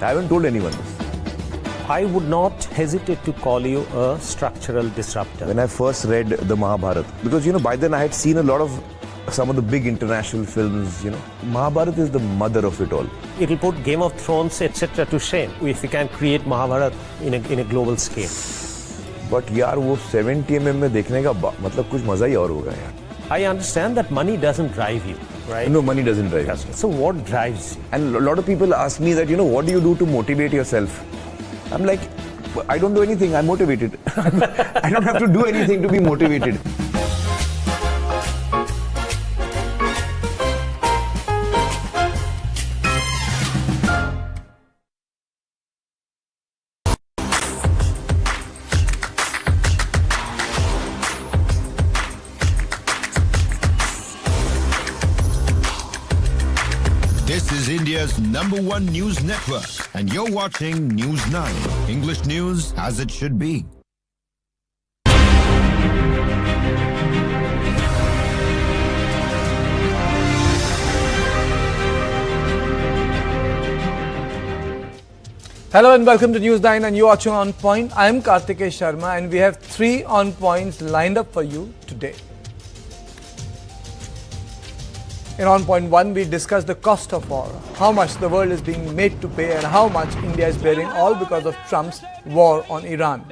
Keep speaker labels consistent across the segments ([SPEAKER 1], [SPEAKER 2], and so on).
[SPEAKER 1] I haven't told anyone this.
[SPEAKER 2] I would not hesitate to call you a structural disruptor.
[SPEAKER 1] When I first read the Mahabharata, because by then I had seen a lot of some of the big international films, Mahabharata is the mother of it all.
[SPEAKER 2] It'll put Game of Thrones, etc. to shame if we can create Mahabharata in a global scale.
[SPEAKER 1] But यार वो 70 mm में देखने का मतलब कुछ मजा ही और होगा यार.
[SPEAKER 2] I understand that money doesn't drive you, right?
[SPEAKER 1] No, money doesn't drive you.
[SPEAKER 2] So what drives you?
[SPEAKER 1] And a lot of people ask me that, what do you do to motivate yourself? I'm like, I don't do anything, I'm motivated. I don't have to do anything to be motivated.
[SPEAKER 3] This is India's #1 news network, and you're watching News9, English news as it should be.
[SPEAKER 4] Hello and welcome to News9 and you're watching On Point. I am Kartikeya Sharma and we have 3 On Points lined up for you today. In On Point 1, we discussed the cost of war, how much the world is being made to pay and how much India is bearing, all because of Trump's war on Iran.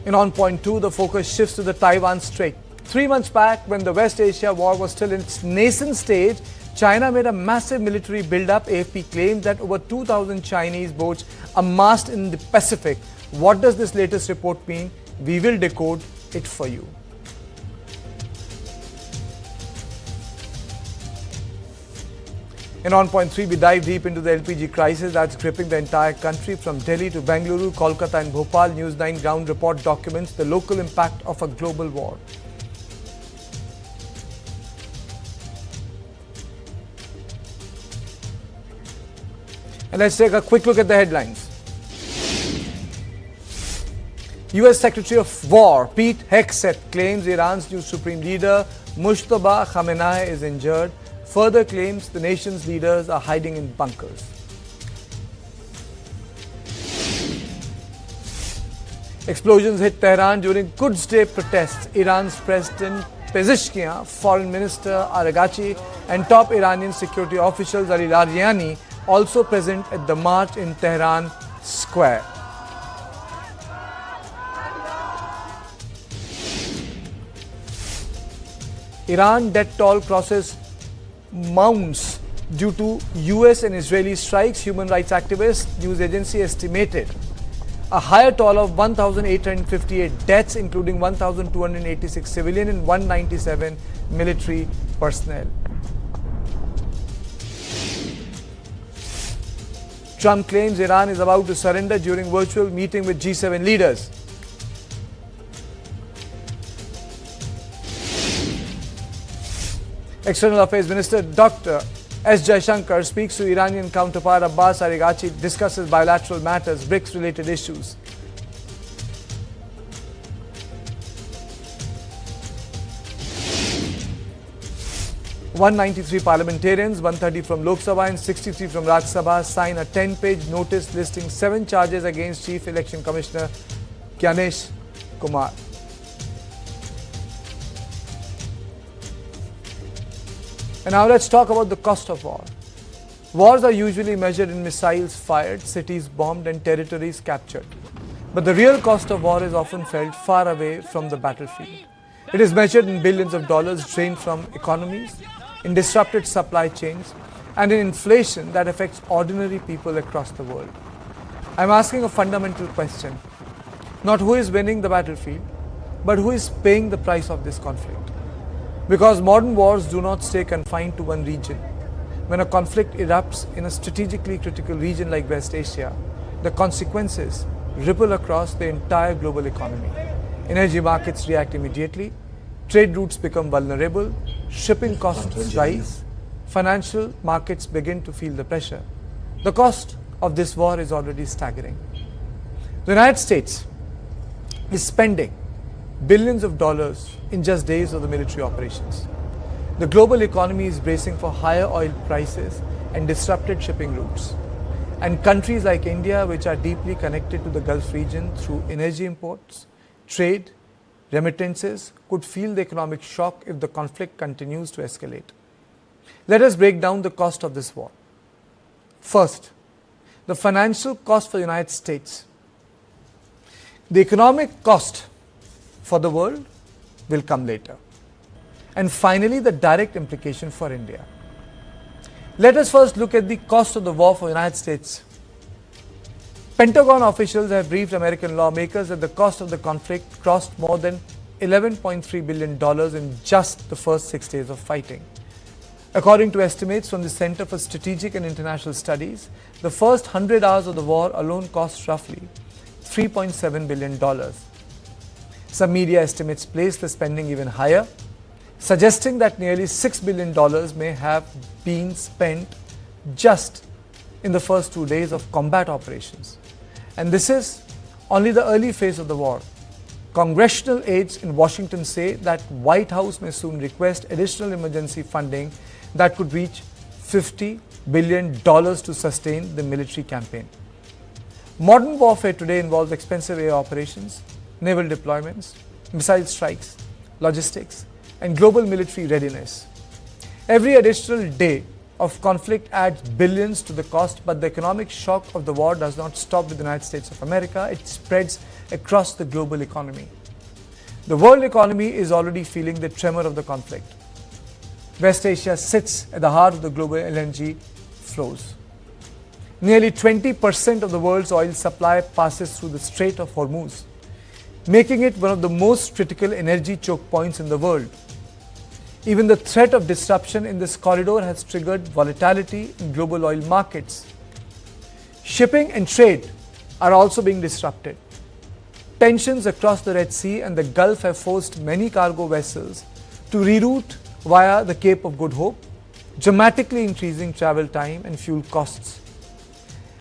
[SPEAKER 4] In On Point 2, the focus shifts to the Taiwan Strait. 3 months back, when the West Asia war was still in its nascent stage, China made a massive military build-up. AFP claimed that over 2,000 Chinese boats amassed in the Pacific. What does this latest report mean? We will decode it for you. In On Point 3, we dive deep into the LPG crisis that's gripping the entire country. From Delhi to Bengaluru, Kolkata and Bhopal, News9 ground report documents the local impact of a global war. And let's take a quick look at the headlines. US Secretary of War Pete Hegseth claims Iran's new supreme leader Mujtaba Khamenei is injured. Further claims the nation's leaders are hiding in bunkers. Explosions hit Tehran during Quds Day protests. Iran's President Pezeshkian, Foreign Minister Araghchi and top Iranian security officials Ali Larijani also present at the march in Tehran Square. Iran death toll crosses mounts due to US and Israeli strikes. Human rights activists news agency estimated a higher toll of 1,858 deaths, including 1,286 civilian and 197 military personnel. Trump claims Iran is about to surrender during virtual meeting with G7 leaders. External Affairs Minister Dr. S. Jaishankar speaks to Iranian counterpart Abbas Araghchi, discusses bilateral matters, BRICS-related issues. (193) parliamentarians, 130 from Lok Sabha and 63 from Rajya Sabha, sign a 10-page notice listing 7 charges against Chief Election Commissioner Gyanesh Kumar. And now let's talk about the cost of war. Wars are usually measured in missiles fired, cities bombed and territories captured. But the real cost of war is often felt far away from the battlefield. It is measured in billions of dollars drained from economies, in disrupted supply chains, and in inflation that affects ordinary people across the world. I'm asking a fundamental question. Not who is winning the battlefield, but who is paying the price of this conflict. Because modern wars do not stay confined to one region. When a conflict erupts in a strategically critical region like West Asia, the consequences ripple across the entire global economy. Energy markets react immediately, trade routes become vulnerable, shipping costs rise, financial markets begin to feel the pressure. The cost of this war is already staggering. The United States is spending billions of dollars in just days of the military operations. The global economy is bracing for higher oil prices and disrupted shipping routes. And countries like India, which are deeply connected to the Gulf region through energy imports, trade, remittances, could feel the economic shock if the conflict continues to escalate. Let us break down the cost of this war. First, the financial cost for the United States. The economic cost for the world will come later. And finally, the direct implication for India. Let us first look at the cost of the war for the United States. Pentagon officials have briefed American lawmakers that the cost of the conflict crossed more than $11.3 billion in just the first 6 days of fighting. According to estimates from the Center for Strategic and International Studies, the first 100 hours of the war alone cost roughly $3.7 billion. Some media estimates place the spending even higher, suggesting that nearly $6 billion may have been spent just in the first 2 days of combat operations. And this is only the early phase of the war. Congressional aides in Washington say that White House may soon request additional emergency funding that could reach $50 billion to sustain the military campaign. Modern warfare today involves expensive air operations, naval deployments, missile strikes, logistics, and global military readiness. Every additional day of conflict adds billions to the cost, but the economic shock of the war does not stop with the United States of America. It spreads across the global economy. The world economy is already feeling the tremor of the conflict. West Asia sits at the heart of the global LNG flows. Nearly 20% of the world's oil supply passes through the Strait of Hormuz, making it one of the most critical energy choke points in the world. Even the threat of disruption in this corridor has triggered volatility in global oil markets. Shipping and trade are also being disrupted. Tensions across the Red Sea and the Gulf have forced many cargo vessels to reroute via the Cape of Good Hope, dramatically increasing travel time and fuel costs.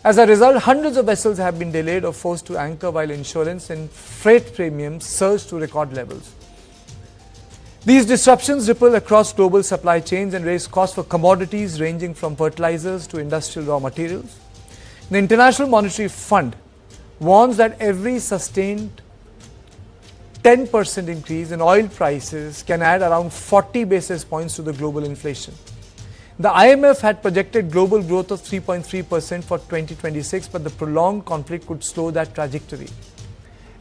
[SPEAKER 4] As a result, hundreds of vessels have been delayed or forced to anchor while insurance and freight premiums surge to record levels. These disruptions ripple across global supply chains and raise costs for commodities ranging from fertilizers to industrial raw materials. The International Monetary Fund warns that every sustained 10% increase in oil prices can add around 40 basis points to the global inflation. The IMF had projected global growth of 3.3% for 2026, but the prolonged conflict could slow that trajectory.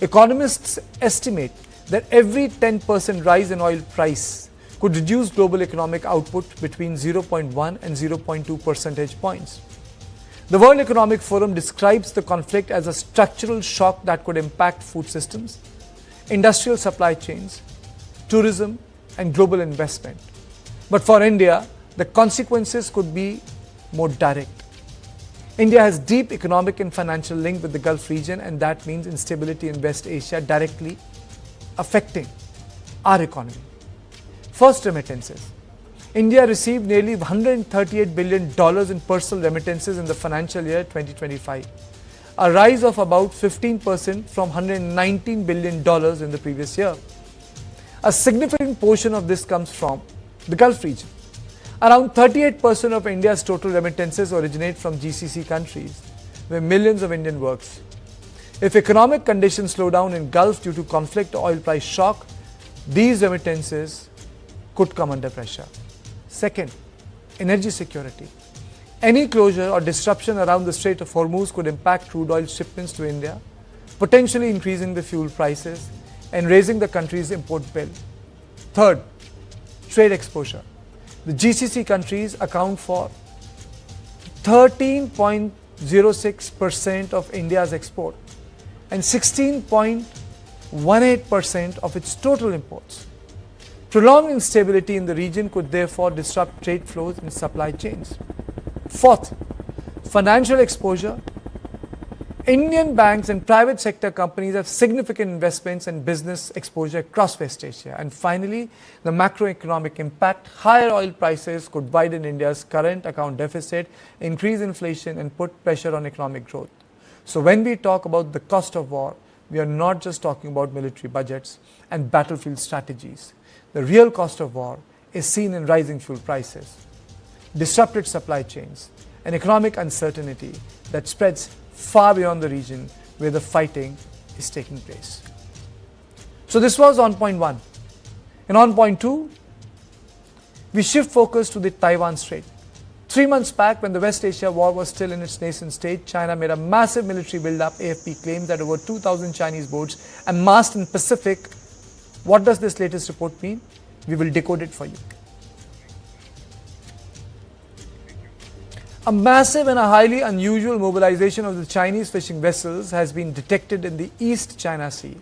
[SPEAKER 4] Economists estimate that every 10% rise in oil price could reduce global economic output between 0.1 and 0.2 percentage points. The World Economic Forum describes the conflict as a structural shock that could impact food systems, industrial supply chains, tourism, and global investment. But for India, the consequences could be more direct. India has deep economic and financial link with the Gulf region, and that means instability in West Asia directly affecting our economy. First, remittances. India received nearly $138 billion in personal remittances in the financial year 2025, a rise of about 15% from $119 billion in the previous year. A significant portion of this comes from the Gulf region. Around 38% of India's total remittances originate from GCC countries, where millions of Indians work. If economic conditions slow down in Gulf due to conflict or oil price shock, these remittances could come under pressure. Second, energy security. Any closure or disruption around the Strait of Hormuz could impact crude oil shipments to India, potentially increasing the fuel prices and raising the country's import bill. Third, trade exposure. The GCC countries account for 13.06% of India's export and 16.18% of its total imports. Prolonged instability in the region could therefore disrupt trade flows and supply chains. Fourth, financial exposure. Indian banks and private sector companies have significant investments and business exposure across West Asia. And finally, the macroeconomic impact. Higher oil prices could widen India's current account deficit, increase inflation, and put pressure on economic growth. So when we talk about the cost of war, we are not just talking about military budgets and battlefield strategies. The real cost of war is seen in rising fuel prices, disrupted supply chains, and economic uncertainty that spreads far beyond the region where the fighting is taking place. So this was on point 1. And on point 2, we shift focus to the Taiwan Strait. 3 months back, when the West Asia war was still in its nascent state, China made a massive military build-up. AFP claims that over 2,000 Chinese boats amassed in Pacific. What does this latest report mean? We will decode it for you. A massive and a highly unusual mobilization of the Chinese fishing vessels has been detected in the East China Sea.